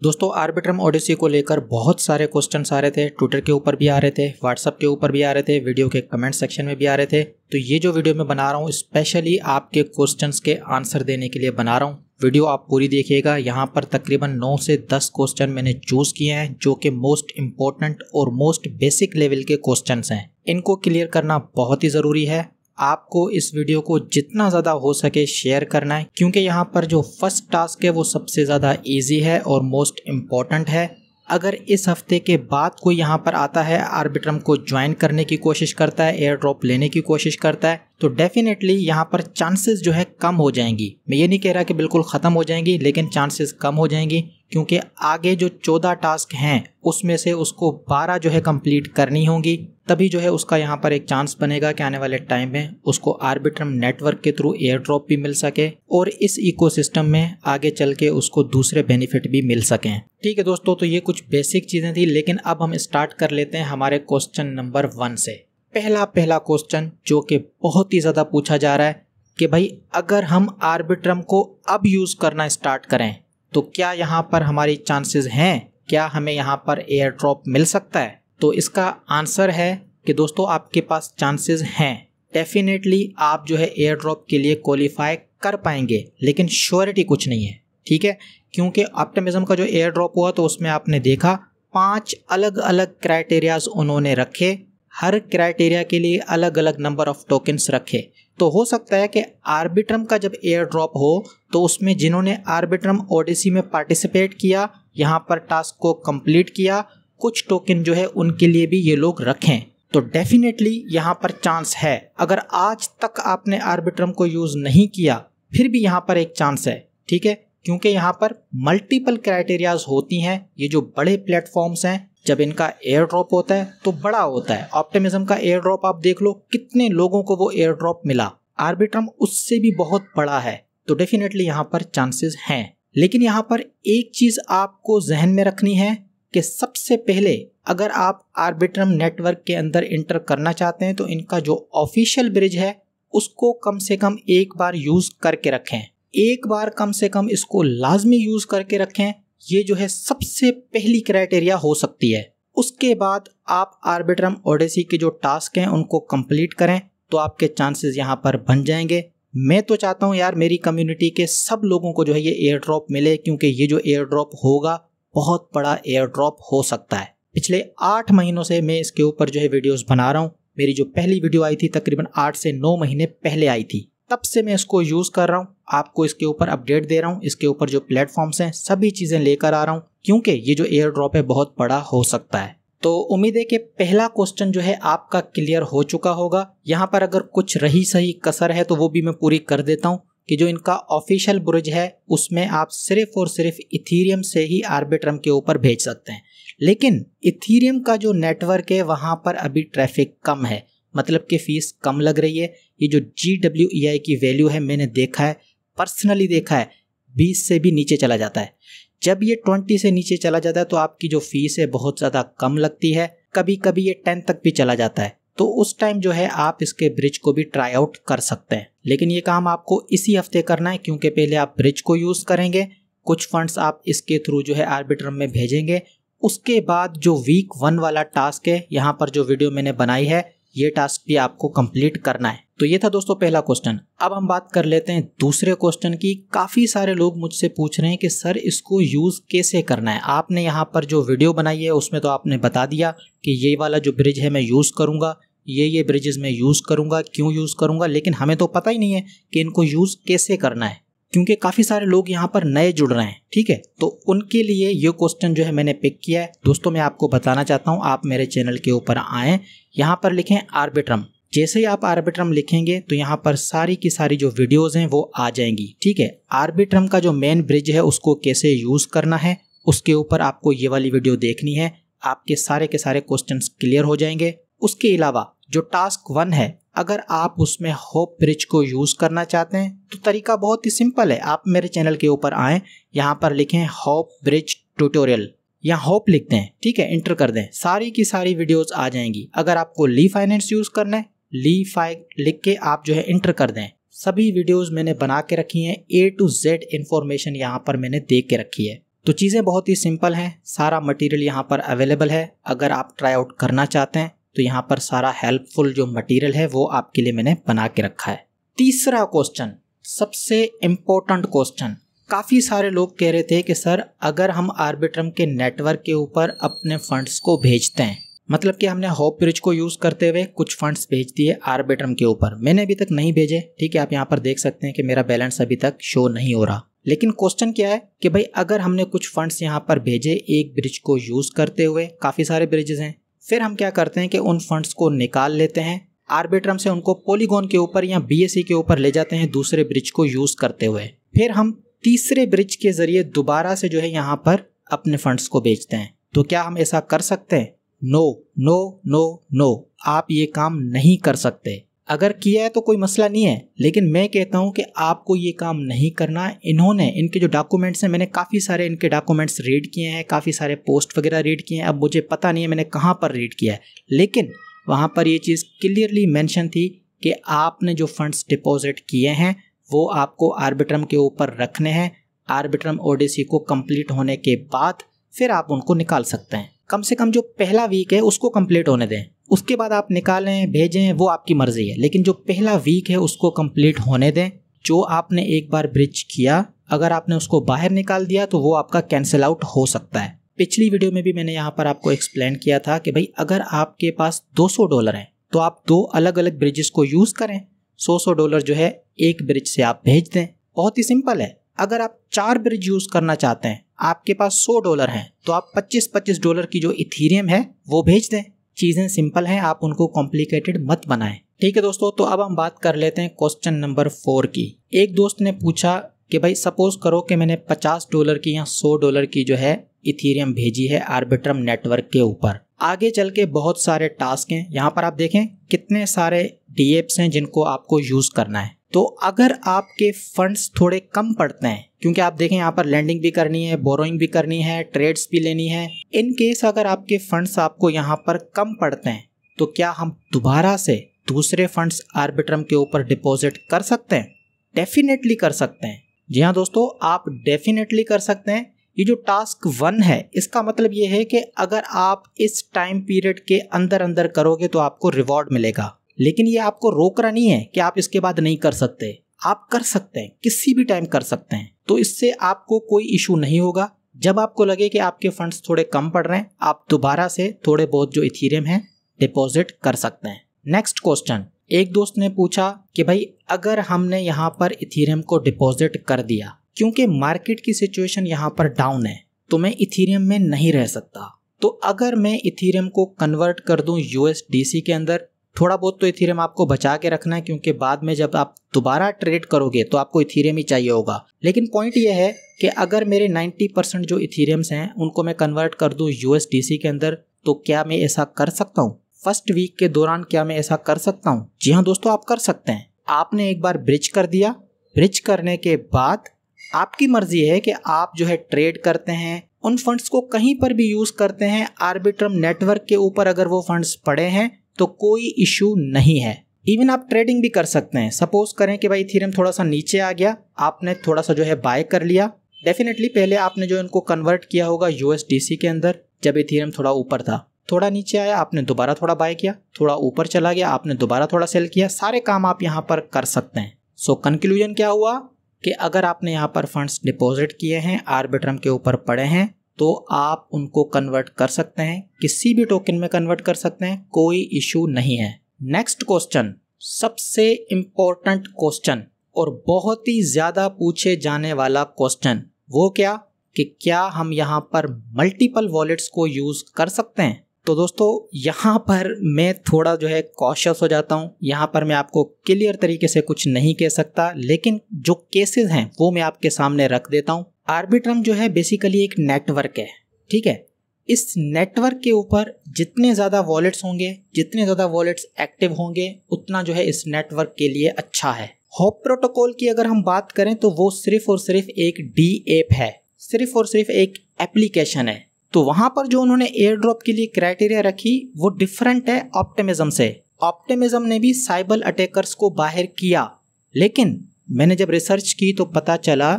दोस्तों आर्बिट्रम ओडिसी को लेकर बहुत सारे क्वेश्चंस आ रहे थे, ट्विटर के ऊपर भी आ रहे थे, व्हाट्सएप के ऊपर भी आ रहे थे, वीडियो के कमेंट सेक्शन में भी आ रहे थे। तो ये जो वीडियो मैं बना रहा हूँ स्पेशली आपके क्वेश्चंस के आंसर देने के लिए बना रहा हूँ। वीडियो आप पूरी देखिएगा। यहाँ पर तकरीबन 9 से 10 क्वेश्चन मैंने चूज किए हैं जो कि मोस्ट इंपॉर्टेंट और मोस्ट बेसिक लेवल के क्वेश्चंस हैं। इनको क्लियर करना बहुत ही ज़रूरी है। आपको इस वीडियो को जितना ज़्यादा हो सके शेयर करना है, क्योंकि यहाँ पर जो फर्स्ट टास्क है वो सबसे ज़्यादा इजी है और मोस्ट इम्पॉर्टेंट है। अगर इस हफ्ते के बाद कोई यहाँ पर आता है, आर्बिट्रम को ज्वाइन करने की कोशिश करता है, एयर ड्रॉप लेने की कोशिश करता है, तो डेफिनेटली यहाँ पर चांसेस जो है कम हो जाएंगी। मैं ये नहीं कह रहा कि बिल्कुल ख़त्म हो जाएंगी, लेकिन चांसेस कम हो जाएंगी, क्योंकि आगे जो 14 टास्क हैं उसमें से उसको 12 जो है कंप्लीट करनी होंगी। तभी जो है उसका यहाँ पर एक चांस बनेगा कि आने वाले टाइम में उसको आर्बिट्रम नेटवर्क के थ्रू एयर ड्रॉप भी मिल सके और इस इकोसिस्टम में आगे चल के उसको दूसरे बेनिफिट भी मिल सकें। ठीक है दोस्तों, तो ये कुछ बेसिक चीज़ें थी, लेकिन अब हम स्टार्ट कर लेते हैं हमारे क्वेश्चन नंबर 1 से। पहला क्वेश्चन जो कि बहुत ही ज़्यादा पूछा जा रहा है कि भाई अगर हम आर्बिट्रम को अब यूज़ करना स्टार्ट करें तो क्या यहाँ पर हमारी चांसेस हैं, क्या हमें यहाँ पर एयर ड्रॉप मिल सकता है? तो इसका आंसर है कि दोस्तों आपके पास चांसेस हैं। डेफिनेटली आप जो है एयर ड्रॉप के लिए क्वालिफाई कर पाएंगे, लेकिन श्योरिटी कुछ नहीं है। ठीक है, क्योंकि ऑप्टिमिज्म का जो एयर ड्रॉप हुआ तो उसमें आपने देखा 5 अलग अलग क्राइटेरियाज उन्होंने रखे, हर क्राइटेरिया के लिए अलग अलग नंबर ऑफ टोकन्स रखे। तो हो सकता है कि आर्बिट्रम का जब एयर ड्रॉप हो तो उसमें जिन्होंने आर्बिट्रम ओडिसी में पार्टिसिपेट किया, यहाँ पर टास्क को कंप्लीट किया, कुछ टोकन जो है उनके लिए भी ये लोग रखें। तो डेफिनेटली यहाँ पर चांस है। अगर आज तक आपने आर्बिट्रम को यूज़ नहीं किया फिर भी यहाँ पर एक चांस है। ठीक है, क्योंकि यहाँ पर मल्टीपल क्राइटेरियाज होती हैं। ये जो बड़े प्लेटफॉर्म्स हैं जब इनका एयर ड्रॉप होता है तो बड़ा होता है। ऑप्टिमिज्म का एयर ड्रॉप आप देख लो, कितने लोगों को वो एयर ड्रॉप मिला। आर्बिट्रम उससे भी बहुत बड़ा है, तो डेफिनेटली यहाँ पर चांसेस हैं। लेकिन यहाँ पर एक चीज़ आपको जहन में रखनी है कि सबसे पहले अगर आप आर्बिट्रम नेटवर्क के अंदर इंटर करना चाहते हैं तो इनका जो ऑफिशियल ब्रिज है उसको कम से कम एक बार यूज़ करके रखें। एक बार कम से कम इसको लाजमी यूज़ करके रखें। ये जो है सबसे पहली क्राइटेरिया हो सकती है। उसके बाद आप आर्बिट्रम ओडिसी के जो टास्क हैं उनको कंप्लीट करें तो आपके चांसेस यहाँ पर बन जाएंगे। मैं तो चाहता हूँ यार मेरी कम्युनिटी के सब लोगों को जो है ये एयर ड्रॉप मिले, क्योंकि ये जो एयर ड्रॉप होगा बहुत बड़ा एयर ड्रॉप हो सकता है। पिछले 8 महीनों से मैं इसके ऊपर जो है वीडियोस बना रहा हूँ। मेरी जो पहली वीडियो आई थी तकरीबन 8 से 9 महीने पहले आई थी, तब से मैं इसको यूज़ कर रहा हूँ। आपको इसके ऊपर अपडेट दे रहा हूँ, इसके ऊपर जो प्लेटफॉर्म्स हैं सभी चीज़ें लेकर आ रहा हूँ, क्योंकि ये जो एयर ड्रॉप है बहुत बड़ा हो सकता है। तो उम्मीद है कि पहला क्वेश्चन जो है आपका क्लियर हो चुका होगा। यहाँ पर अगर कुछ रही सही कसर है तो वो भी मैं पूरी कर देता हूँ कि जो इनका ऑफिशियल ब्रिज है उसमें आप सिर्फ और सिर्फ इथीरियम से ही आर्बिट्रम के ऊपर भेज सकते हैं। लेकिन इथीरियम का जो नेटवर्क है वहाँ पर अभी ट्रैफिक कम है, मतलब कि फ़ीस कम लग रही है। ये जो GWEI की वैल्यू है मैंने देखा है, पर्सनली देखा है, 20 से भी नीचे चला जाता है। जब ये 20 से नीचे चला जाता है तो आपकी जो फीस है बहुत ज़्यादा कम लगती है। कभी कभी ये 10 तक भी चला जाता है, तो उस टाइम जो है आप इसके ब्रिज को भी ट्राई आउट कर सकते हैं। लेकिन ये काम आपको इसी हफ्ते करना है, क्योंकि पहले आप ब्रिज को यूज़ करेंगे, कुछ फंड्स आप इसके थ्रू जो है आर्बिट्रम में भेजेंगे। उसके बाद जो वीक 1 वाला टास्क है, यहाँ पर जो वीडियो मैंने बनाई है, ये टास्क भी आपको कंप्लीट करना है। तो ये था दोस्तों पहला क्वेश्चन। अब हम बात कर लेते हैं दूसरे क्वेश्चन की। काफ़ी सारे लोग मुझसे पूछ रहे हैं कि सर इसको यूज़ कैसे करना है। आपने यहाँ पर जो वीडियो बनाई है उसमें तो आपने बता दिया कि ये वाला जो ब्रिज है मैं यूज़ करूँगा, ये ब्रिजेस मैं यूज़ करूँगा, क्यों यूज़ करूँगा, लेकिन हमें तो पता ही नहीं है कि इनको यूज़ कैसे करना है, क्योंकि काफ़ी सारे लोग यहाँ पर नए जुड़ रहे हैं। ठीक है, तो उनके लिए ये क्वेश्चन जो है मैंने पिक किया है। दोस्तों मैं आपको बताना चाहता हूँ, आप मेरे चैनल के ऊपर आएँ, यहाँ पर लिखें आर्बिट्रम। जैसे ही आप आर्बिट्रम लिखेंगे तो यहाँ पर सारी की सारी जो वीडियोस हैं वो आ जाएंगी। ठीक है, आर्बिट्रम का जो मेन ब्रिज है उसको कैसे यूज़ करना है उसके ऊपर आपको ये वाली वीडियो देखनी है। आपके सारे के सारे क्वेश्चंस क्लियर हो जाएंगे। उसके अलावा जो टास्क 1 है, अगर आप उसमें होप ब्रिज को यूज़ करना चाहते हैं तो तरीका बहुत ही सिंपल है। आप मेरे चैनल के ऊपर आएँ, यहाँ पर लिखें होप ब्रिज ट्यूटोरियल या होप लिखते हैं। ठीक है, इंटर कर दें, सारी की सारी वीडियोस आ जाएंगी। अगर आपको ली फाइनेंस यूज़ करना है, ली फाइव लिख के आप जो है इंटर कर दें। सभी वीडियोस मैंने बना के रखी हैं, A to Z इंफॉर्मेशन यहाँ पर मैंने दे के रखी है। तो चीज़ें बहुत ही सिंपल हैं, सारा मटेरियल यहाँ पर अवेलेबल है। अगर आप ट्राई आउट करना चाहते हैं तो यहाँ पर सारा हेल्पफुल जो मटेरियल है वो आपके लिए मैंने बना के रखा है। तीसरा क्वेश्चन, सबसे इम्पोर्टेंट क्वेश्चन। काफ़ी सारे लोग कह रहे थे कि सर अगर हम आर्बिट्रम के नेटवर्क के ऊपर अपने फंड्स को भेजते हैं, मतलब कि हमने होप ब्रिज को यूज़ करते हुए कुछ फंड्स भेज दिए आर्बिट्रम के ऊपर, मैंने अभी तक नहीं भेजे, ठीक है, आप यहाँ पर देख सकते हैं कि मेरा बैलेंस अभी तक शो नहीं हो रहा। लेकिन क्वेश्चन क्या है कि भाई अगर हमने कुछ फंड्स यहाँ पर भेजे एक ब्रिज को यूज़ करते हुए, काफ़ी सारे ब्रिजेस हैं, फिर हम क्या करते हैं कि उन फंड्स को निकाल लेते हैं आर्बिट्रम से, उनको पॉलीगॉन के ऊपर या BSC के ऊपर ले जाते हैं दूसरे ब्रिज को यूज़ करते हुए। फिर हम तीसरे ब्रिज के जरिए दोबारा से जो है यहाँ पर अपने फंड्स को बेचते हैं। तो क्या हम ऐसा कर सकते हैं? नो नो नो नो, आप ये काम नहीं कर सकते। अगर किया है तो कोई मसला नहीं है, लेकिन मैं कहता हूँ कि आपको ये काम नहीं करना। इन्होंने, इनके जो डॉक्यूमेंट्स हैं, मैंने काफ़ी सारे इनके डॉक्यूमेंट्स रीड किए हैं, काफ़ी सारे पोस्ट वगैरह रीड किए हैं। अब मुझे पता नहीं है मैंने कहाँ पर रीड किया है, लेकिन वहाँ पर ये चीज़ क्लियरली मेंशन थी कि आपने जो फंड्स डिपॉजिट किए हैं वो आपको आर्बिट्रम के ऊपर रखने हैं। आर्बिट्रम ओडिसी को कंप्लीट होने के बाद फिर आप उनको निकाल सकते हैं। कम से कम जो पहला वीक है उसको कंप्लीट होने दें, उसके बाद आप निकालें भेजें, वो आपकी मर्जी है, लेकिन जो पहला वीक है उसको कंप्लीट होने दें। जो आपने एक बार ब्रिज किया, अगर आपने उसको बाहर निकाल दिया तो वो आपका कैंसिल आउट हो सकता है। पिछली वीडियो में भी मैंने यहाँ पर आपको एक्सप्लेन किया था कि भाई अगर आपके पास $200 हैं तो आप 2 अलग अलग ब्रिजेस को यूज़ करें, $100 जो है एक ब्रिज से आप भेज दें। बहुत ही सिंपल है। अगर आप 4 ब्रिज यूज़ करना चाहते हैं, आपके पास $100 हैं, तो आप $25 की जो इथीरियम है वो भेज दें। चीज़ें सिंपल हैं, आप उनको कॉम्प्लिकेटेड मत बनाएं। ठीक है दोस्तों, तो अब हम बात कर लेते हैं क्वेश्चन नंबर 4 की। एक दोस्त ने पूछा कि भाई सपोज करो कि मैंने $50 की या $100 की जो है इथीरियम भेजी है आर्बिट्रम नेटवर्क के ऊपर। आगे चल के बहुत सारे टास्क हैं, यहाँ पर आप देखें कितने सारे DApps हैं जिनको आपको यूज़ करना है। तो अगर आपके फंड्स थोड़े कम पड़ते हैं, क्योंकि आप देखें यहाँ पर लैंडिंग भी करनी है, बोरोइंग भी करनी है, ट्रेड्स भी लेनी है, इन केस अगर आपके फंड्स आपको यहाँ पर कम पड़ते हैं तो क्या हम दोबारा से दूसरे फंड्स आर्बिट्रम के ऊपर डिपॉजिट कर सकते हैं? डेफिनेटली कर सकते हैं। जी हाँ दोस्तों, आप डेफिनेटली कर सकते हैं। ये जो टास्क 1 है इसका मतलब ये है कि अगर आप इस टाइम पीरियड के अंदर अंदर करोगे तो आपको रिवॉर्ड मिलेगा, लेकिन ये आपको रोक रहा नहीं है कि आप इसके बाद नहीं कर सकते। आप कर सकते हैं, किसी भी टाइम कर सकते हैं, तो इससे आपको कोई इशू नहीं होगा। जब आपको लगे कि आपके फंड्स थोड़े कम पड़ रहे हैं, आप दोबारा से थोड़े बहुत जो इथीरियम है डिपॉजिट कर सकते हैं। नेक्स्ट क्वेश्चन, एक दोस्त ने पूछा कि भाई अगर हमने यहाँ पर इथीरियम को डिपॉजिट कर दिया, क्योंकि मार्केट की सिचुएशन यहाँ पर डाउन है, तो मैं इथीरियम में नहीं रह सकता, तो अगर मैं इथीरियम को कन्वर्ट कर दूं USDC के अंदर, थोड़ा बहुत तो इथीरियम आपको बचा के रखना है, क्योंकि बाद में जब आप दोबारा ट्रेड करोगे तो आपको इथीरियम ही चाहिए होगा। लेकिन पॉइंट ये है कि अगर मेरे 90% जो इथीरियम्स हैं उनको मैं कन्वर्ट कर दूं USDC के अंदर, तो क्या मैं ऐसा कर सकता हूँ? फर्स्ट वीक के दौरान क्या मैं ऐसा कर सकता हूँ? जी हाँ दोस्तों, आप कर सकते हैं। आपने एक बार ब्रिज कर दिया, ब्रिज करने के बाद आपकी मर्जी है कि आप जो है ट्रेड करते हैं, उन फंड्स को कहीं पर भी यूज करते हैं। आर्बिट्रम नेटवर्क के ऊपर अगर वो फंड्स पड़े हैं तो कोई इशू नहीं है। इवन आप ट्रेडिंग भी कर सकते हैं। सपोज करें कि भाई इथीरियम थोड़ा सा नीचे आ गया, आपने थोड़ा सा जो है बाय कर लिया। डेफिनेटली पहले आपने जो इनको कन्वर्ट किया होगा USDC के अंदर, जब इथीरियम थोड़ा ऊपर था, थोड़ा नीचे आया आपने दोबारा थोड़ा बाय किया, थोड़ा ऊपर चला गया आपने दोबारा थोड़ा सेल किया। सारे काम आप यहाँ पर कर सकते हैं। सो कंक्लूजन क्या हुआ कि अगर आपने यहाँ पर फंड्स डिपॉजिट किए हैं, आर्बिट्रम के ऊपर पड़े हैं, तो आप उनको कन्वर्ट कर सकते हैं, किसी भी टोकन में कन्वर्ट कर सकते हैं, कोई इशू नहीं है। नेक्स्ट क्वेश्चन, सबसे इंपॉर्टेंट क्वेश्चन और बहुत ही ज्यादा पूछे जाने वाला क्वेश्चन, वो क्या कि क्या हम यहाँ पर मल्टीपल वॉलेट्स को यूज कर सकते हैं? तो दोस्तों यहाँ पर मैं थोड़ा जो है कॉशियस हो जाता हूँ। यहाँ पर मैं आपको क्लियर तरीके से कुछ नहीं कह सकता, लेकिन जो केसेस हैं वो मैं आपके सामने रख देता हूँ। आर्बिट्रम जो है बेसिकली एक नेटवर्क है, ठीक है। इस नेटवर्क के ऊपर जितने ज़्यादा वॉलेट्स होंगे, जितने ज़्यादा वॉलेट्स एक्टिव होंगे, उतना जो है इस नेटवर्क के लिए अच्छा है। होप प्रोटोकॉल की अगर हम बात करें तो वो सिर्फ और सिर्फ एक DApp है, सिर्फ और सिर्फ एक एप्लीकेशन है। तो वहां पर जो उन्होंने एयर ड्रॉप के लिए क्राइटेरिया रखी वो डिफरेंट है ऑप्टिमिज्म से। ऑप्टिमिज्म ने भी साइबर अटैकर्स को बाहर किया, लेकिन मैंने जब रिसर्च की तो पता चला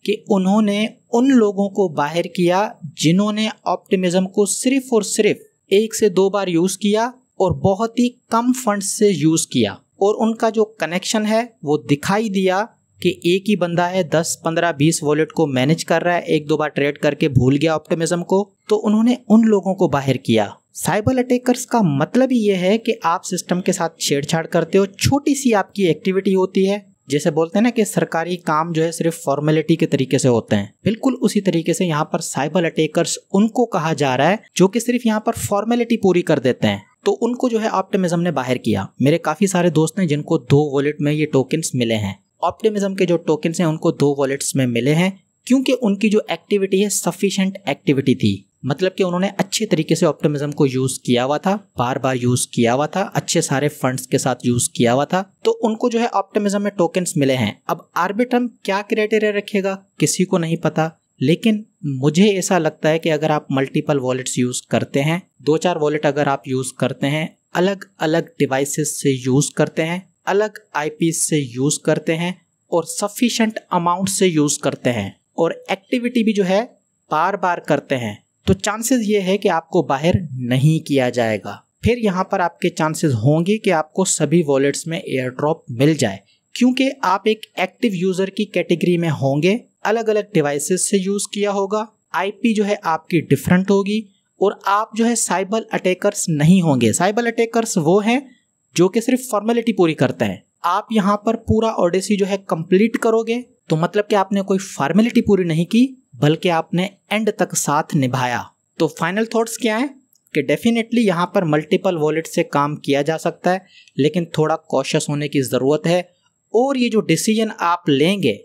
कि उन्होंने उन लोगों को बाहर किया जिन्होंने ऑप्टिमिज्म को सिर्फ और सिर्फ 1 से 2 बार यूज़ किया और बहुत ही कम फंड्स से यूज़ किया, और उनका जो कनेक्शन है वो दिखाई दिया कि एक ही बंदा है 10, 15, 20 वॉलेट को मैनेज कर रहा है, 1-2 बार ट्रेड करके भूल गया ऑप्टिमिज्म को, तो उन्होंने उन लोगों को बाहर किया। साइबर अटैकर्स का मतलब ही ये है कि आप सिस्टम के साथ छेड़छाड़ करते हो, छोटी सी आपकी एक्टिविटी होती है, जैसे बोलते हैं ना कि सरकारी काम जो है सिर्फ फॉर्मेलिटी के तरीके से होते हैं, बिल्कुल उसी तरीके से यहाँ पर साइबर अटैकर्स उनको कहा जा रहा है जो कि सिर्फ यहाँ पर फॉर्मेलिटी पूरी कर देते हैं। तो उनको जो है ऑप्टिमिज्म ने बाहर किया। मेरे काफी सारे दोस्त हैं जिनको 2 वॉलेट में ये टोकन्स मिले हैं। ऑप्टिमिज्म के जो टोकन्स हैं उनको 2 वॉलेट्स में मिले हैं क्योंकि उनकी जो एक्टिविटी है सफिशिएंट एक्टिविटी थी, मतलब कि उन्होंने अच्छे तरीके से ऑप्टिमिज्म को यूज किया हुआ था, बार बार यूज किया हुआ था, अच्छे सारे फंड्स के साथ यूज किया हुआ था, तो उनको जो है ऑप्टिमिज्म में टोकन्स मिले हैं। अब आर्बिट्रम क्या क्राइटेरिया रखेगा किसी को नहीं पता, लेकिन मुझे ऐसा लगता है कि अगर आप मल्टीपल वॉलेट्स यूज करते हैं, 2-4 वॉलेट अगर आप यूज करते हैं, अलग अलग डिवाइसेस से यूज करते हैं, अलग आईपीस से यूज करते हैं और सफिशिएंट अमाउंट से यूज करते हैं और एक्टिविटी भी जो है बार बार करते हैं, तो चांसेस ये है कि आपको बाहर नहीं किया जाएगा। फिर यहाँ पर आपके चांसेस होंगे कि आपको सभी वॉलेट्स में एयर ड्रॉप मिल जाए, क्योंकि आप एक एक्टिव यूजर की कैटेगरी में होंगे, अलग अलग डिवाइसेस से यूज किया होगा, आईपी जो है आपकी डिफरेंट होगी और आप जो है साइबर अटैकर्स नहीं होंगे। साइबर अटैकर्स वो हैं जो कि सिर्फ फॉर्मेलिटी पूरी करते हैं। आप यहाँ पर पूरा ओडेसी जो है कंप्लीट करोगे तो मतलब कि आपने कोई फॉर्मेलिटी पूरी नहीं की, बल्कि आपने एंड तक साथ निभाया। तो फाइनल थॉट्स क्या है कि डेफिनेटली यहाँ पर मल्टीपल वॉलेट से काम किया जा सकता है, लेकिन थोड़ा कॉशियस होने की ज़रूरत है, और ये जो डिसीजन आप लेंगे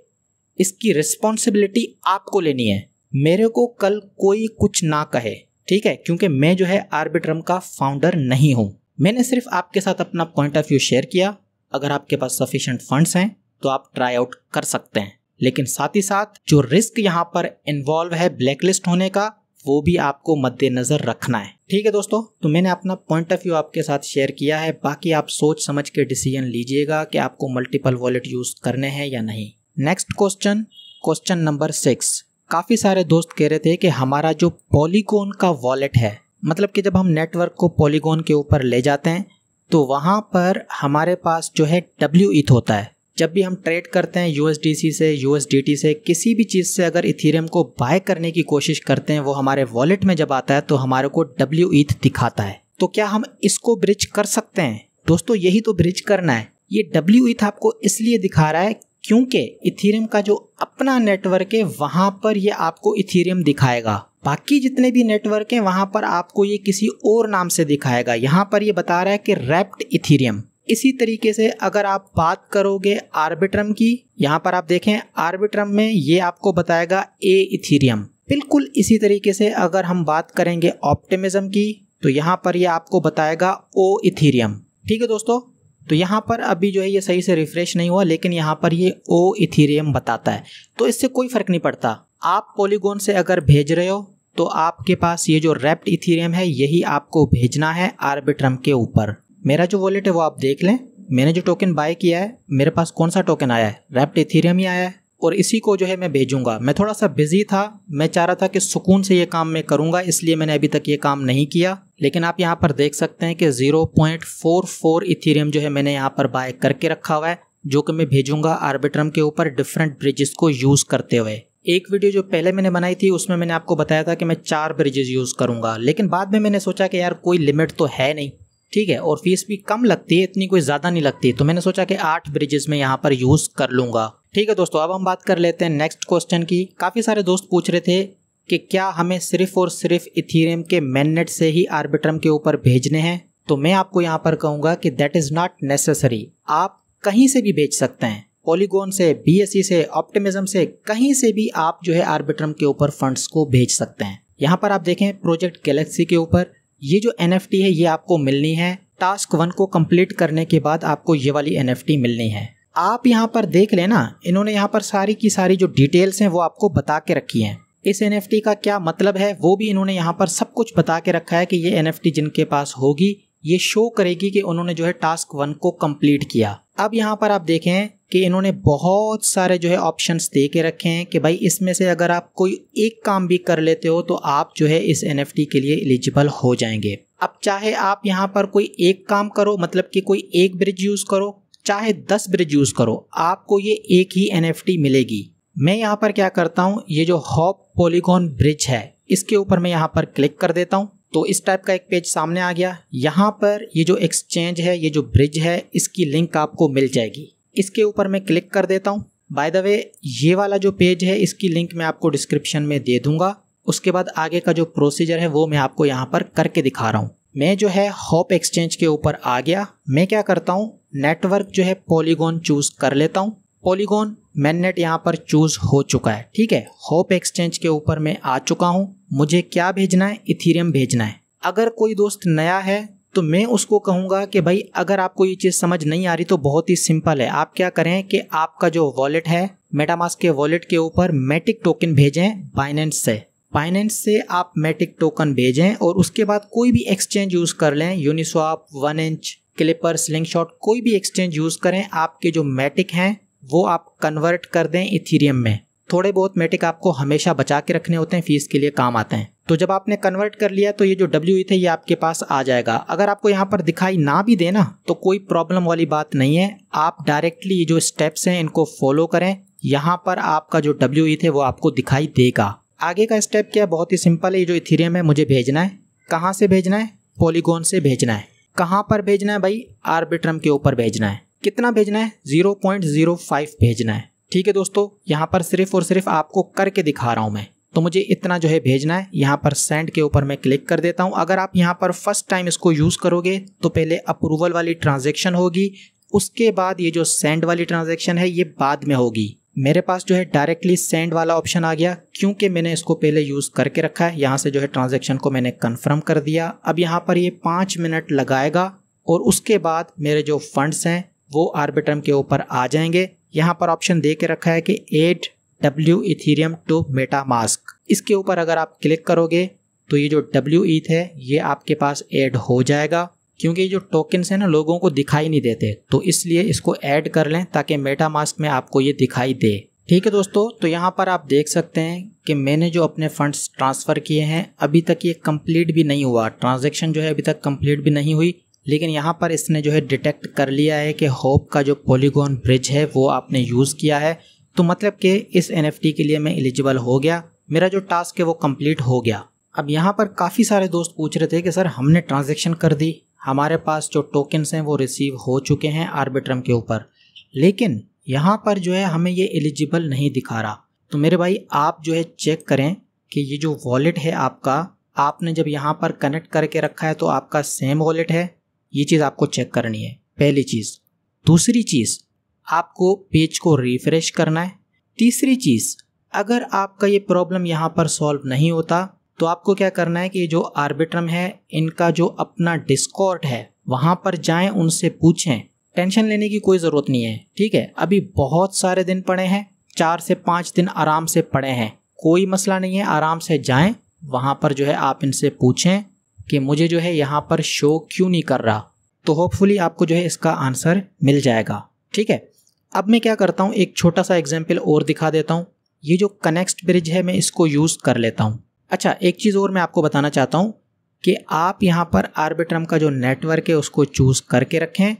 इसकी रिस्पॉन्सिबिलिटी आपको लेनी है। मेरे को कल कोई कुछ ना कहे, ठीक है, क्योंकि मैं जो है आर्बिट्रम का फाउंडर नहीं हूँ। मैंने सिर्फ आपके साथ अपना पॉइंट ऑफ व्यू शेयर किया। अगर आपके पास सफिशिएंट फंड्स हैं तो आप ट्राई आउट कर सकते हैं, लेकिन साथ ही साथ जो रिस्क यहाँ पर इन्वॉल्व है ब्लैकलिस्ट होने का, वो भी आपको मद्देनजर रखना है। ठीक है दोस्तों, तो मैंने अपना पॉइंट ऑफ व्यू आपके साथ शेयर किया है। बाकी आप सोच समझ के डिसीजन लीजिएगा कि आपको मल्टीपल वॉलेट यूज करने हैं या नहीं। Next question number 6। काफी सारे दोस्त कह रहे थे कि हमारा जो पॉलीगॉन का वॉलेट है, मतलब कि जब हम नेटवर्क को पॉलीगॉन के ऊपर ले जाते हैं तो वहाँ पर हमारे पास जो है WETH होता है। जब भी हम ट्रेड करते हैं USDC से, USDT से, किसी भी चीज़ से अगर इथेरियम को बाय करने की कोशिश करते हैं, वो हमारे वॉलेट में जब आता है तो हमारे को WETH दिखाता है। तो क्या हम इसको ब्रिज कर सकते हैं? दोस्तों यही तो ब्रिज करना है। ये WETH आपको इसलिए दिखा रहा है क्योंकि इथेरियम का जो अपना नेटवर्क है वहाँ पर ये आपको इथेरियम दिखाएगा। बाकी जितने भी नेटवर्क हैं वहाँ पर आपको ये किसी और नाम से दिखाएगा। यहाँ पर ये बता रहा है कि रैप्ड इथेरियम। इसी तरीके से अगर आप बात करोगे आर्बिट्रम की, यहाँ पर आप देखें आर्बिट्रम में ये आपको बताएगा ए इथेरियम। बिल्कुल इसी तरीके से अगर हम बात करेंगे ऑप्टिमिज्म की तो यहाँ पर ये आपको बताएगा ओ इथेरियम। ठीक है दोस्तों, तो यहाँ पर अभी जो है ये सही से रिफ्रेश नहीं हुआ, लेकिन यहाँ पर ये ओ इथेरियम बताता है। तो इससे कोई फर्क नहीं पड़ता। आप पॉलीगॉन से अगर भेज रहे हो तो आपके पास ये जो रैप्ड इथेरियम है यही आपको भेजना है आर्बिट्रम के ऊपर। मेरा जो वॉलेट है वो आप देख लें, मैंने जो टोकन बाय किया है मेरे पास कौन सा टोकन आया है, रैप्ड इथेरियम ही आया है, और इसी को जो है मैं भेजूंगा। मैं थोड़ा सा बिजी था, मैं चाह रहा था कि सुकून से ये काम मैं करूंगा, इसलिए मैंने अभी तक ये काम नहीं किया। लेकिन आप यहाँ पर देख सकते हैं कि 0.44 इथेरियम जो है मैंने यहाँ पर बाय करके रखा हुआ है, जो कि मैं भेजूंगा आर्बिट्रम के ऊपर डिफरेंट ब्रिजेस को यूज करते हुए। एक वीडियो जो पहले मैंने बनाई थी उसमें मैंने आपको बताया था कि मैं 4 ब्रिजेस यूज करूंगा, लेकिन बाद में मैंने सोचा कि यार कोई लिमिट तो है नहीं, ठीक है, और फीस भी कम लगती है, इतनी कोई ज़्यादा नहीं लगती, तो मैंने सोचा कि 8 ब्रिजेस में यहाँ पर यूज़ कर लूँगा। ठीक है दोस्तों, अब हम बात कर लेते हैं नेक्स्ट क्वेश्चन की। काफ़ी सारे दोस्त पूछ रहे थे कि क्या हमें सिर्फ और सिर्फ इथेरियम के मेननेट से ही आर्बिट्रम के ऊपर भेजने हैं। तो मैं आपको यहाँ पर कहूँगा कि दैट इज़ नॉट नेसेसरी। आप कहीं से भी भेज सकते हैं, पॉलीगॉन से, BSC से, ऑप्टिमिज्म से, कहीं से भी आप जो है आर्बिट्रम के ऊपर फंड्स को भेज सकते हैं। यहाँ पर आप देखें प्रोजेक्ट गैलेक्सी के ऊपर ये जो NFT है ये आपको मिलनी है। टास्क 1 को कंप्लीट करने के बाद आपको ये वाली NFT मिलनी है। आप यहाँ पर देख लेना, इन्होंने यहाँ पर सारी की सारी जो डिटेल्स हैं वो आपको बता के रखी हैं। इस NFT का क्या मतलब है वो भी इन्होंने यहाँ पर सब कुछ बता के रखा है कि ये NFT जिनके पास होगी ये शो करेगी कि उन्होंने जो है टास्क 1 को कंप्लीट किया। अब यहाँ पर आप देखें कि इन्होंने बहुत सारे जो है ऑप्शंस दे के रखे हैं कि भाई इसमें से अगर आप कोई एक काम भी कर लेते हो तो आप जो है इस NFT के लिए एलिजिबल हो जाएंगे। अब चाहे आप यहाँ पर कोई एक काम करो, मतलब कि कोई एक ब्रिज यूज़ करो, चाहे 10 ब्रिज यूज़ करो, आपको ये एक ही NFT मिलेगी। मैं यहाँ पर क्या करता हूँ, ये जो हॉप पॉलीगॉन ब्रिज है इसके ऊपर मैं यहाँ पर क्लिक कर देता हूँ तो इस टाइप का एक पेज सामने आ गया। यहाँ पर ये जो एक्सचेंज है, ये जो ब्रिज है, इसकी लिंक आपको मिल जाएगी। इसके ऊपर मैं क्लिक कर देता हूँ। बाय द वे ये वाला जो पेज है इसकी लिंक मैं आपको डिस्क्रिप्शन में दे दूंगा। उसके बाद आगे का जो प्रोसीजर है वो मैं आपको यहाँ पर करके दिखा रहा हूँ। मैं जो है हॉप एक्सचेंज के ऊपर आ गया। मैं क्या करता हूँ, नेटवर्क जो है पॉलीगॉन चूज कर लेता हूँ। पॉलीगॉन मैननेट यहाँ पर चूज हो चुका है, ठीक है। होप एक्सचेंज के ऊपर मैं आ चुका हूँ। मुझे क्या भेजना है, इथीरियम भेजना है। अगर कोई दोस्त नया है तो मैं उसको कहूँगा कि भाई अगर आपको ये चीज़ समझ नहीं आ रही तो बहुत ही सिंपल है। आप क्या करें कि आपका जो वॉलेट है मेटामास्क के वॉलेट के ऊपर मैटिक टोकन भेजें बाइनेंस से। बाइनेंस से आप मैटिक टोकन भेजें और उसके बाद कोई भी एक्सचेंज यूज़ कर लें, यूनिस्वाप, 1inch, क्लिपर, स्लिंगशॉट, कोई भी एक्सचेंज यूज़ करें। आपके जो मैटिक हैं वो आप कन्वर्ट कर दें इथीरियम में। थोड़े बहुत मैटिक आपको हमेशा बचा के रखने होते हैं, फीस के लिए काम आते हैं। तो जब आपने कन्वर्ट कर लिया तो ये जो WE थे ये आपके पास आ जाएगा। अगर आपको यहाँ पर दिखाई ना भी देना तो कोई प्रॉब्लम वाली बात नहीं है। आप डायरेक्टली ये जो स्टेप्स हैं इनको फॉलो करें। यहाँ पर आपका जो WE थे वो आपको दिखाई देगा। आगे का स्टेप क्या है, बहुत ही सिंपल है। ये जो इथीरियम है मुझे भेजना है। कहाँ से भेजना है, पॉलीगॉन से भेजना है। कहाँ पर भेजना है भाई, आर्बिट्रम के ऊपर भेजना है। कितना भेजना है, 0.05 भेजना है। ठीक है दोस्तों, यहाँ पर सिर्फ और सिर्फ आपको करके दिखा रहा हूँ मैं। तो मुझे इतना जो है भेजना है। यहाँ पर सेंड के ऊपर मैं क्लिक कर देता हूँ। अगर आप यहाँ पर फर्स्ट टाइम इसको यूज़ करोगे तो पहले अप्रूवल वाली ट्रांजैक्शन होगी, उसके बाद ये जो सेंड वाली ट्रांजैक्शन है ये बाद में होगी। मेरे पास जो है डायरेक्टली सेंड वाला ऑप्शन आ गया क्योंकि मैंने इसको पहले यूज़ करके रखा है। यहाँ से जो है ट्रांजैक्शन को मैंने कन्फर्म कर दिया। अब यहाँ पर ये 5 मिनट लगाएगा और उसके बाद मेरे जो फंड्स हैं वो आर्बिट्रम के ऊपर आ जाएंगे। यहाँ पर ऑप्शन दे के रखा है कि add W Ethereum to MetaMask. इसके ऊपर अगर आप क्लिक करोगे तो ये जो WE है ये आपके पास ऐड हो जाएगा। क्योंकि जो टोकन्स हैं ना लोगों को दिखाई नहीं देते, तो इसलिए इसको ऐड कर लें ताकि मेटामास्क में आपको ये दिखाई दे। ठीक है दोस्तों, तो यहाँ पर आप देख सकते हैं कि मैंने जो अपने फंड्स ट्रांसफ़र किए हैं अभी तक ये कंप्लीट भी नहीं हुआ। ट्रांजैक्शन जो है अभी तक कंप्लीट भी नहीं हुई, लेकिन यहाँ पर इसने जो है डिटेक्ट कर लिया है कि होप का जो पॉलीगॉन ब्रिज है वो आपने यूज़ किया है। तो मतलब कि इस NFT के लिए मैं एलिजिबल हो गया। मेरा जो टास्क है वो कंप्लीट हो गया। अब यहाँ पर काफ़ी सारे दोस्त पूछ रहे थे कि सर हमने ट्रांजैक्शन कर दी, हमारे पास जो टोकन्स हैं वो रिसीव हो चुके हैं आर्बिट्रम के ऊपर, लेकिन यहाँ पर जो है हमें ये एलिजिबल नहीं दिखा रहा। तो मेरे भाई आप जो है चेक करें कि ये जो वॉलेट है आपका, आपने जब यहाँ पर कनेक्ट करके रखा है तो आपका सेम वॉलेट है, ये चीज़ आपको चेक करनी है, पहली चीज़। दूसरी चीज़, आपको पेज को रिफ्रेश करना है। तीसरी चीज़, अगर आपका ये प्रॉब्लम यहाँ पर सॉल्व नहीं होता तो आपको क्या करना है कि ये जो आर्बिट्रम है इनका जो अपना डिस्कॉर्ड है वहाँ पर जाएं, उनसे पूछें। टेंशन लेने की कोई ज़रूरत नहीं है, ठीक है। अभी बहुत सारे दिन पड़े हैं, 4 से 5 दिन आराम से पड़े हैं, कोई मसला नहीं है। आराम से जाएं, वहाँ पर जो है आप इनसे पूछें कि मुझे जो है यहाँ पर शो क्यों नहीं कर रहा। तो होपफुली आपको जो है इसका आंसर मिल जाएगा, ठीक है। अब मैं क्या करता हूँ, एक छोटा सा एग्जाम्पल और दिखा देता हूँ। ये जो कनेक्स्ट ब्रिज है मैं इसको यूज़ कर लेता हूँ। अच्छा, एक चीज़ और मैं आपको बताना चाहता हूँ कि आप यहाँ पर आर्बिट्रम का जो नेटवर्क है उसको चूज़ करके रखें।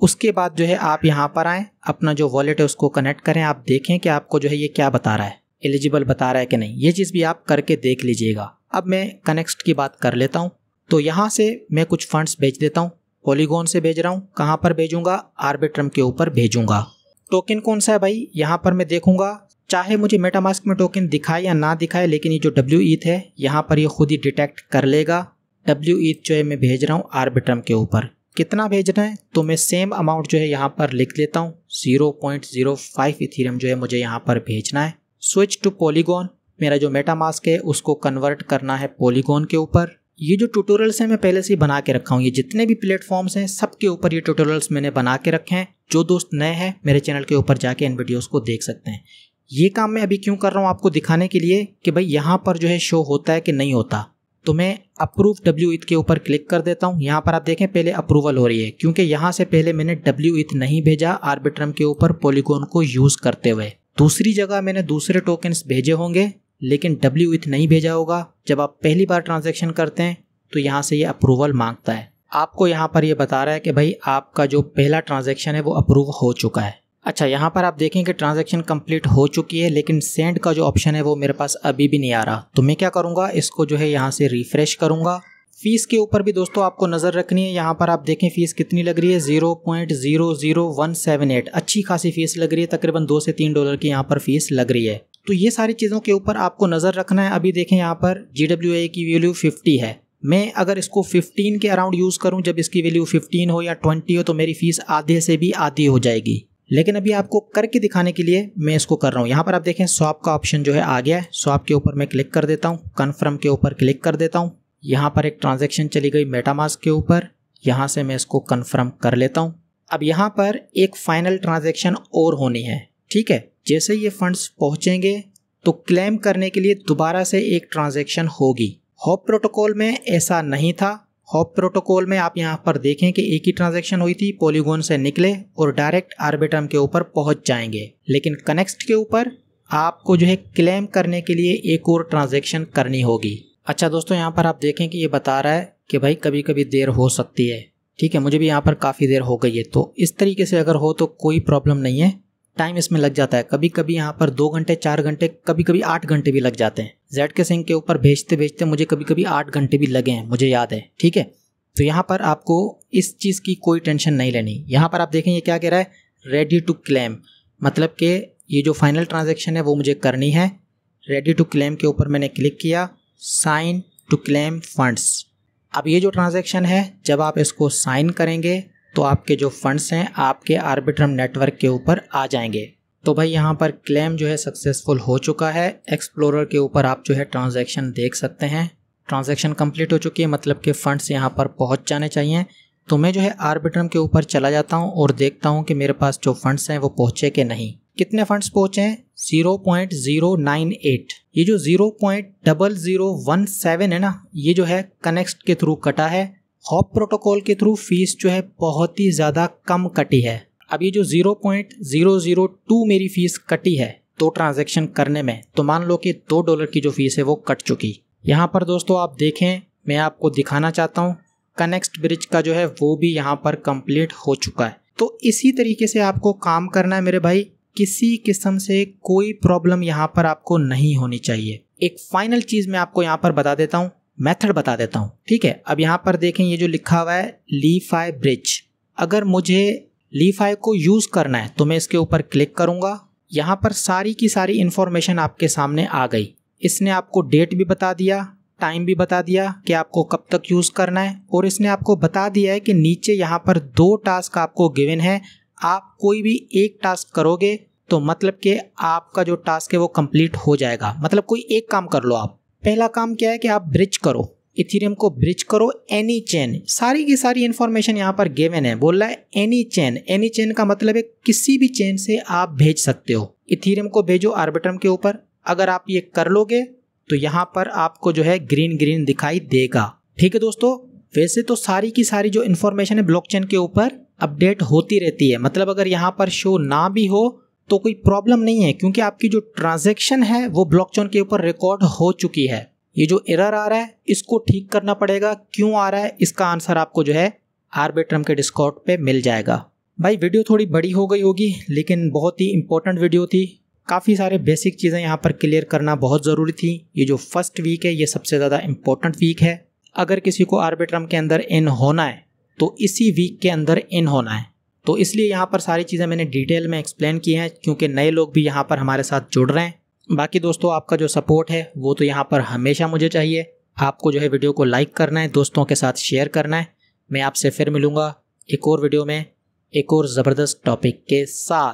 उसके बाद जो है आप यहाँ पर आएँ, अपना जो वॉलेट है उसको कनेक्ट करें। आप देखें कि आपको जो है ये क्या बता रहा है, एलिजिबल बता रहा है कि नहीं। ये चीज़ भी आप करके देख लीजिएगा। अब मैं कनेक्ट की बात कर लेता हूँ। तो यहाँ से मैं कुछ फंड्स भेज देता हूँ, पॉलीगॉन से भेज रहा हूँ। कहाँ पर भेजूँगा, आर्बिट्रम के ऊपर भेजूँगा। टोकन कौन सा है भाई, यहाँ पर मैं देखूँगा, चाहे मुझे मेटामास्क में टोकन दिखाए या ना दिखाए, लेकिन ये जो WE है यहाँ पर ये खुद ही डिटेक्ट कर लेगा। WE जो है मैं भेज रहा हूँ आर्बिट्रम के ऊपर। कितना भेजना है, तो मैं सेम अमाउंट जो है यहाँ पर लिख लेता हूँ, 0.05 इथीरियम जो है मुझे यहाँ पर भेजना है। स्विच टू पॉलीगॉन, मेरा जो मेटामास्क है उसको कन्वर्ट करना है पॉलीगॉन के ऊपर। ये जो ट्यूटोरियल्स हैं मैं पहले से ही बना के रखा हूँ, ये जितने भी प्लेटफॉर्म्स हैं सबके ऊपर ये ट्यूटोरियल्स मैंने बना के रखे हैं। जो दोस्त नए हैं मेरे चैनल के ऊपर जाके इन वीडियोस को देख सकते हैं। ये काम मैं अभी क्यों कर रहा हूँ, आपको दिखाने के लिए कि भाई यहाँ पर जो है शो होता है कि नहीं होता। तो मैं अप्रूव weth के ऊपर क्लिक कर देता हूँ। यहाँ पर आप देखें पहले अप्रूवल हो रही है क्योंकि यहाँ से पहले मैंने weth नहीं भेजा आर्बिट्रम के ऊपर पॉलीगॉन को यूज़ करते हुए। दूसरी जगह मैंने दूसरे टोकन्स भेजे होंगे लेकिन weth नहीं भेजा होगा। जब आप पहली बार ट्रांजैक्शन करते हैं तो यहाँ से ये अप्रूवल मांगता है। आपको यहाँ पर ये बता रहा है कि भाई आपका जो पहला ट्रांजैक्शन है वो अप्रूव हो चुका है। अच्छा, यहाँ पर आप देखें कि ट्रांजैक्शन कंप्लीट हो चुकी है लेकिन सेंड का जो ऑप्शन है वो मेरे पास अभी भी नहीं आ रहा। तो मैं क्या करूँगा, इसको जो है यहाँ से रिफ्रेश करूँगा। फीस के ऊपर भी दोस्तों आपको नज़र रखनी है। यहाँ पर आप देखें फ़ीस कितनी लग रही है, 0.00178। अच्छी खासी फीस लग रही है, तकरीबन $2 से $3 की यहाँ पर फीस लग रही है। तो ये सारी चीज़ों के ऊपर आपको नज़र रखना है। अभी देखें यहाँ पर GWA की वैल्यू 50 है। मैं अगर इसको 15 के अराउंड यूज़ करूँ, जब इसकी वैल्यू 15 हो या 20 हो तो मेरी फ़ीस आधे से भी आधी हो जाएगी। लेकिन अभी आपको करके दिखाने के लिए मैं इसको कर रहा हूँ। यहाँ पर आप देखें स्वैप का ऑप्शन जो है आ गया है। स्वैप के ऊपर मैं क्लिक कर देता हूँ, कन्फर्म के ऊपर क्लिक कर देता हूँ। यहाँ पर एक ट्रांजैक्शन चली गई मेटामास्क के ऊपर, यहाँ से मैं इसको कन्फर्म कर लेता हूँ। अब यहाँ पर एक फाइनल ट्रांजैक्शन और होनी है, ठीक है। जैसे ये फंड्स पहुँचेंगे तो क्लेम करने के लिए दोबारा से एक ट्रांजैक्शन होगी। हॉप प्रोटोकॉल में ऐसा नहीं था। हॉप प्रोटोकॉल में आप यहाँ पर देखें कि एक ही ट्रांजैक्शन हुई थी, पॉलीगॉन से निकले और डायरेक्ट आर्बिट्रम के ऊपर पहुँच जाएंगे। लेकिन कनेक्स्ट के ऊपर आपको जो है क्लेम करने के लिए एक और ट्रांजैक्शन करनी होगी। अच्छा दोस्तों, यहाँ पर आप देखें कि ये बता रहा है कि भाई कभी कभी देर हो सकती है, ठीक है। मुझे भी यहाँ पर काफ़ी देर हो गई है। तो इस तरीके से अगर हो तो कोई प्रॉब्लम नहीं है, टाइम इसमें लग जाता है। कभी कभी यहाँ पर 2 घंटे 4 घंटे, कभी कभी 8 घंटे भी लग जाते हैं। ZK Sync के ऊपर भेजते भेजते मुझे कभी कभी 8 घंटे भी लगे हैं, मुझे याद है, ठीक है। तो यहाँ पर आपको इस चीज़ की कोई टेंशन नहीं लेनी। यहाँ पर आप देखें ये क्या कह रहा है, रेडी टू क्लेम, मतलब कि ये जो फाइनल ट्रांजैक्शन है वो मुझे करनी है। रेडी टू क्लेम के ऊपर मैंने क्लिक किया, साइन टू क्लेम फंड्स। अब ये जो ट्रांजैक्शन है जब आप इसको साइन करेंगे तो आपके जो फंड्स हैं आपके आर्बिट्रम नेटवर्क के ऊपर आ जाएंगे। तो भाई यहाँ पर क्लेम जो है सक्सेसफुल हो चुका है। एक्सप्लोरर के ऊपर आप जो है ट्रांजैक्शन देख सकते हैं। ट्रांजैक्शन कंप्लीट हो चुकी है, मतलब कि फ़ंड्स यहाँ पर पहुँच जाने चाहिए। तो मैं जो है आर्बिट्रम के ऊपर चला जाता हूँ और देखता हूँ कि मेरे पास जो फंड्स हैं वो पहुँचे कि नहीं। कितने फंड्स पहुँचे हैं, 0.098। ये जो 0.0017 है ना, ये जो है कनेक्स्ट के थ्रू कटा है। हॉप प्रोटोकॉल के थ्रू फीस जो है बहुत ही ज़्यादा कम कटी है। अब ये जो 0.002 मेरी फ़ीस कटी है 2 ट्रांजैक्शन करने में, तो मान लो कि $2 की जो फ़ीस है वो कट चुकी। यहाँ पर दोस्तों आप देखें, मैं आपको दिखाना चाहता हूँ कनेक्स्ट ब्रिज का जो है वो भी यहाँ पर कंप्लीट हो चुका है। तो इसी तरीके से आपको काम करना है मेरे भाई। किसी किस्म से कोई प्रॉब्लम यहाँ पर आपको नहीं होनी चाहिए। एक फाइनल चीज़ मैं आपको यहाँ पर बता देता हूँ, मेथड बता देता हूँ, ठीक है। अब यहाँ पर देखें ये जो लिखा हुआ है लीफाई ब्रिज। अगर मुझे लीफाई को यूज़ करना है तो मैं इसके ऊपर क्लिक करूँगा। यहाँ पर सारी की सारी इन्फॉर्मेशन आपके सामने आ गई। इसने आपको डेट भी बता दिया, टाइम भी बता दिया कि आपको कब तक यूज़ करना है, और इसने आपको बता दिया है कि नीचे यहाँ पर 2 टास्क आपको गिवन है। आप कोई भी एक टास्क करोगे तो मतलब कि आपका जो टास्क है वो कंप्लीट हो जाएगा। मतलब कोई एक काम कर लो आप। पहला काम क्या है कि आप ब्रिज करो, इथेरियम को ब्रिज करो एनी चेन। सारी की सारी इन्फॉर्मेशन यहाँ पर गिवन है। बोल रहा है एनी चेन। एनी चेन का मतलब है किसी भी चेन से आप भेज सकते हो। इथेरियम को भेजो आर्बिट्रम के ऊपर। अगर आप ये कर लोगे तो यहाँ पर आपको जो है ग्रीन ग्रीन दिखाई देगा, ठीक है दोस्तों। वैसे तो सारी की सारी जो इन्फॉर्मेशन है ब्लॉकचेन के ऊपर अपडेट होती रहती है। मतलब अगर यहाँ पर शो ना भी हो तो कोई प्रॉब्लम नहीं है, क्योंकि आपकी जो ट्रांजैक्शन है वो ब्लॉकचेन के ऊपर रिकॉर्ड हो चुकी है। ये जो एरर आ रहा है इसको ठीक करना पड़ेगा। क्यों आ रहा है इसका आंसर आपको जो है आर्बिट्रम के डिस्कॉर्ड पे मिल जाएगा। भाई वीडियो थोड़ी बड़ी हो गई होगी लेकिन बहुत ही इंपॉर्टेंट वीडियो थी। काफ़ी सारे बेसिक चीज़ें यहाँ पर क्लियर करना बहुत ज़रूरी थी। ये जो फर्स्ट वीक है ये सबसे ज़्यादा इम्पोर्टेंट वीक है। अगर किसी को आर्बिट्रम के अंदर इन होना है तो इसी वीक के अंदर इन होना है। तो इसलिए यहाँ पर सारी चीज़ें मैंने डिटेल में एक्सप्लेन की हैं, क्योंकि नए लोग भी यहाँ पर हमारे साथ जुड़ रहे हैं। बाकी दोस्तों आपका जो सपोर्ट है वो तो यहाँ पर हमेशा मुझे चाहिए। आपको जो है वीडियो को लाइक करना है, दोस्तों के साथ शेयर करना है। मैं आपसे फिर मिलूँगा एक और वीडियो में एक और ज़बरदस्त टॉपिक के साथ।